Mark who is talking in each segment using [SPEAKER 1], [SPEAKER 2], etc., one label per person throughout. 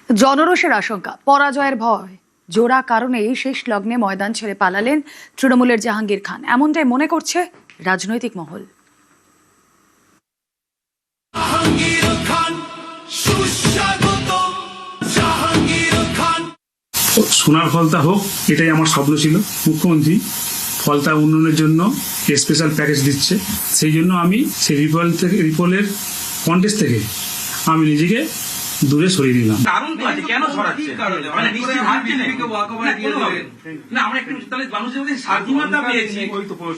[SPEAKER 1] জনরোষের আশঙ্কা, পরাজয়ের ভয়, জোড়া কারণেই শেষ লগ্নে ময়দান ছেড়ে পালালেন তৃণমূলের জাহাঙ্গীর খান, এমনটাই মনে করছে রাজনৈতিক মহল।
[SPEAKER 2] সোনার ফলতা হোক, এটাই আমার স্বপ্ন ছিল। মুখ্যমন্ত্রী ফলতা উন্নয়নের জন্য স্পেশাল প্যাকেজ দিচ্ছে, সেই জন্য আমি সেই রিপলের কন্টেস্ট থেকে আমি নিজেকে দূরে সরিয়ে দিলাম।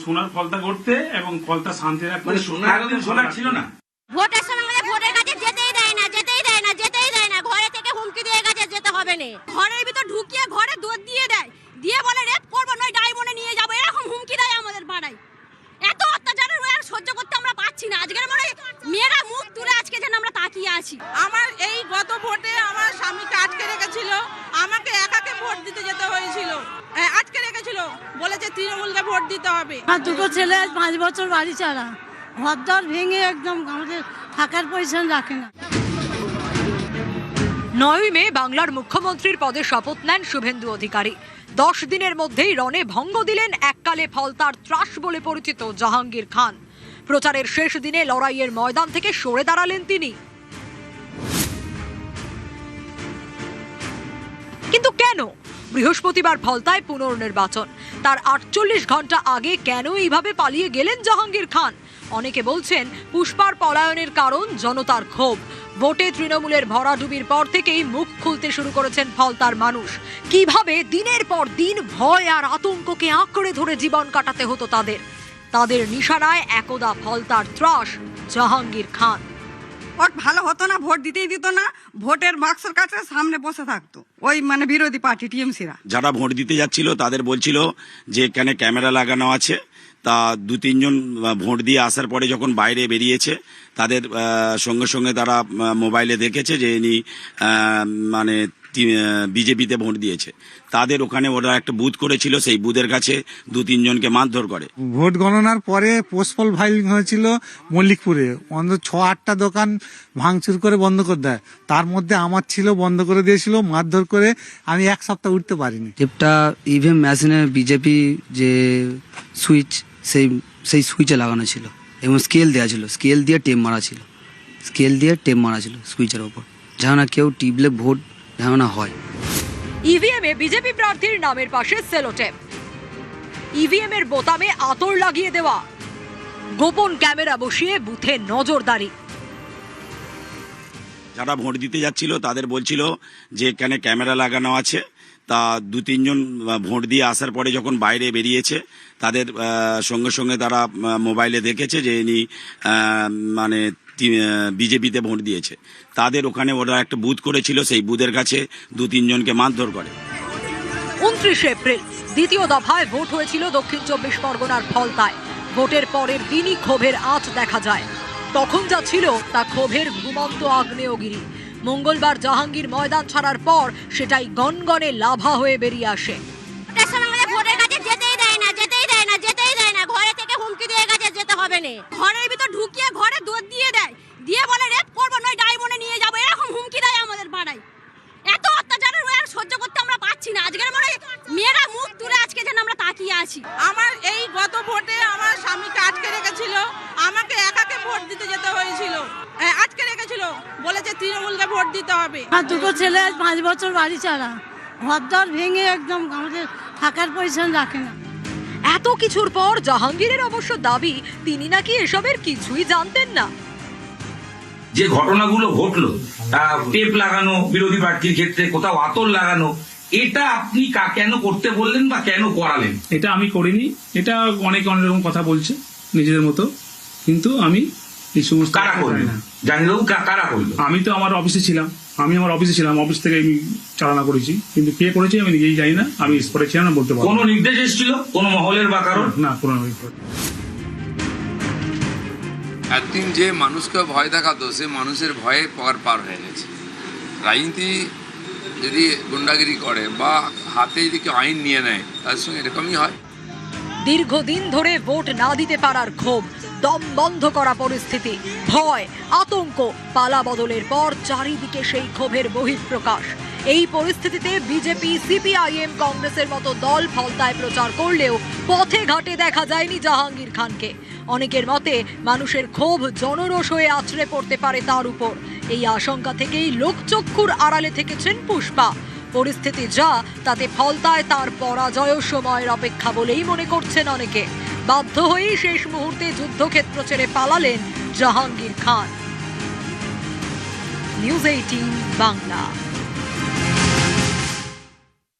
[SPEAKER 2] সোনার ফলতা করতে এবং ফলতা শান্তি রাখতে ছিল না।
[SPEAKER 3] ভোটের সময় ভোটের কাছে যেতেই দেয় না, ঘরে থেকে হুমকি দিয়ে গেছে যেতে হবে না। ঘরের ভিতর ঢুকিয়ে ঘরে দৌড় দিয়ে বলে রেপ করবো, নয় ডাইমনে নিয়ে যাবো, এরকম হুমকি দেয় আমাদের পাড়ায়। এত অত্যাচারের সহ্য করতে আমরা পাচ্ছি না। আজকের মনে মেয়েরা মুখ তুলে আজকে যেন আমরা তাকিয়ে আছি।
[SPEAKER 4] আমার এই গত ভোটে আমার স্বামীকে আটকে রেখেছিল, আমাকে একাকে ভোট দিতে যেতে হয়েছিল। আটকে রেখেছিল, বলেছে তৃণমূলকে ভোট দিতে হবে।
[SPEAKER 5] আর দুটো ছেলে 5 বছর বাড়ি ছাড়া, ঘরদর ভেঙে একদম আমাদের থাকার পয়সা রাখে না।
[SPEAKER 6] 9ই মে বাংলার মুখ্যমন্ত্রীর পদে শপথ নেন শুভেন্দু অধিকারী। 10 দিনের মধ্যেই রণে ভঙ্গ দিলেন এককালে ফলতার ত্রাস বলে পরিচিত জাহাঙ্গীর খান। প্রচারের শেষ দিনে লড়াইয়ের ময়দান থেকে সরে দাঁড়ালেন তিনি। কিন্তু কেন? বৃহস্পতিবার ফলতায় পুনর্নির্বাচন, তার 48 ঘন্টা আগে কেন এইভাবে পালিয়ে গেলেন জাহাঙ্গীর খান? অনেকে বলছেন পুষ্পার পলায়নের কারণ জনতার ক্ষোভ। ভোটে তৃণমূলের ভরাডুবির পর থেকেই মুখ খুলতে শুরু করেছেন ফলতার মানুষ। কিভাবে দিনের পর দিন ভয় আর আতঙ্ককে আঁকড়ে ধরে জীবন কাটাতে হতো তাদের নিশানায় একদা ফলতার ত্রাস জাহাঙ্গীর খান।
[SPEAKER 4] ভোট ভালো হতো না, ভোট দিতেই দিত না, ভোটের বাক্সের কাছে সামনে বসে থাকতো ওই বিরোধী পার্টি টিএমসিরা।
[SPEAKER 7] যারা ভোট দিতে যাচ্ছিল তাদের বলছিল যে এখানে ক্যামেরা লাগানো আছে, তা 2-3 জন ভোট দিয়ে আসার পরে যখন বাইরে বেরিয়েছে তাদের সঙ্গে সঙ্গে তারা মোবাইলে দেখেছে যে ইনি বিজেপিতে ভোট দিয়েছে। তাদের ওখানে ওরা একটা বুথ করেছিল, সেই বুথের কাছে 2-3 জনকে মারধর করে।
[SPEAKER 8] ভোট গণনার পরে পোস্টপল ফাইলিং হয়েছিল মল্লিকপুরে, অন্তত 6-8টা দোকান ভাঙচুর করে বন্ধ করে দেয়। তার মধ্যে আমার ছিল, বন্ধ করে দিয়েছিল মারধর করে। আমি 1 সপ্তাহ উঠতে পারিনি।
[SPEAKER 9] টেপটা ইভিএম মেশিনে বিজেপি যে সুইচ, সেই সুইচে লাগানো ছিল এবং স্কেল দেওয়া ছিল, স্কেল দিয়ে টেপ মারা ছিল সুইচের ওপর, যেন না কেউ টিপলে ভোট যেন না হয়।
[SPEAKER 6] ইভিএমে বিজেপি প্রার্থীর নামের পাশে সেলোটেপ, ইভিএম এর বোতামে আতর লাগিয়ে দেওয়া, গোপন ক্যামেরা বসিয়ে বুথে নজরদারি।
[SPEAKER 7] যারা ভোট দিতে যাচ্ছিল তাদের বলছিল যে এখানে ক্যামেরা লাগানো আছে, তা 2-3 জন ভোট দিয়ে আসার পরে যখন বাইরে বেরিয়েছে তাদের সঙ্গে সঙ্গে তারা মোবাইলে দেখেছে যে ইনি বিজেপিতে ভোট দিয়েছে। তাদের ওখানে ওরা একটা বুথ করেছিল, সেই বুথের কাছে 2-3 জনকে মারধর করে।
[SPEAKER 6] 29 এপ্রিল দ্বিতীয় দফায় ভোট হয়েছিল দক্ষিণ 24 পরগনার ফলতায়। ভোটের পরের দিনই ক্ষোভের আঁচ দেখা যায়। তখন যা ছিল তা ক্ষোভের ঘুমন্ত আগ্নেয়গিরি। মঙ্গলবার জাহাঙ্গীর ময়দান ছাড়ার পর সেটাই গনগনে লাভা হয়ে বেরিয়ে আসে।
[SPEAKER 3] ভোটের কাছে যেতেই দেয় না, ঘরে থেকে হুমকি দিয়ে গেছে যেতে হবে না। ঘরের ভিতর ঢুকিয়ে ঘরে দৌড় দিয়ে বলে রেপ করবো, নয় ডাইমনে নিয়ে যাবো, এরকম হুমকি দেয় আমাদের পাড়ায়। এত অত্যাচারের সহ্য করতে আমরা পাচ্ছি না। আজকের মনে মেয়েরা মুখ তুলে আজকে যেন আমরা তাকিয়ে আছি।
[SPEAKER 4] আমার এই গত ভোটে আমার স্বামীকে আটকে রেখেছিল, আমাকে একাকে ভোট দিতে যেতে হয়েছিল। আটকে রেখেছিল, বলেছে তৃণমূলকে ভোট দিতে হবে।
[SPEAKER 5] আর দুটো ছেলে 5 বছর বাড়ি ছাড়া, ঘরদর ভেঙে একদম আমাদের থাকার পয়সা রাখে না।
[SPEAKER 6] এত কিছুর পর জাহাঙ্গীরের অবশ্য দাবি তিনি নাকি এসবের কিছুই জানতেন না।
[SPEAKER 10] যে ঘটনাগুলো ঘটলো, টেপ লাগানো বিরোধী প্রার্থীর ক্ষেত্রে, কোথাও আতর লাগানো, এটা আপনি কেন করতে বললেন বা কেন করালেন?
[SPEAKER 2] এটা আমি করিনি, এটা অনেক রকম কথা বলছে নিজেদের মতো, কিন্তু আমি এই সমস্ত
[SPEAKER 10] কারা করলেন জানিবাবু, কারা করলো?
[SPEAKER 2] আমি তো আমার অফিসে ছিলাম, অফিস থেকে আমি চালনা করেছি, কিন্তু কে করেছি আমি নিজেই জানি না। আমি স্পটে ছিলাম না, বলতে পারবো।
[SPEAKER 10] কোনো নির্দেশ এসেছিল কোন মহলের বা কারণ?
[SPEAKER 2] না, কোনো।
[SPEAKER 11] একদিন যে মানুষকে ভয় দেখাতো সে মানুষের ভয়ে পার হয়ে গেছে। রাজনীতি যদি গুন্ডাগিরি করে বা হাতে যদি কেউ আইন নিয়ে নেয় তার সঙ্গে এরকমই হয়।
[SPEAKER 6] দীর্ঘদিন ধরে ভোট না দিতে পারার ক্ষোভ, দম বন্ধ করা পরিস্থিতি, ভয়, আতঙ্ক, পালা বদলের পর চারিদিকে সেই ক্ষোভের বহিঃপ্রকাশ। এই পরিস্থিতিতে বিজেপি, সিপিআইএম, কংগ্রেসের মতো দল ফলতায় প্রচার করলেও পথে ঘাটে দেখা যায়নি জাহাঙ্গীর খানকে। অনেকের মতে মানুষের ক্ষোভ জনরোষ হয়ে আছড়ে পড়তে পারে তার উপর। এই আশঙ্কা থেকেই লোকচক্ষুর আড়ালে থেকেছেন পুষ্পা। পরিস্থিতি যা, তাতে ফলতায় তার পরাজয় সময়ের অপেক্ষা বলেই মনে করছেন অনেকে। বাধ্য হয়েই শেষ মুহূর্তে যুদ্ধক্ষেত্র ছেড়ে পালালেন জাহাঙ্গীর খান। নিউজ 18 বাংলা।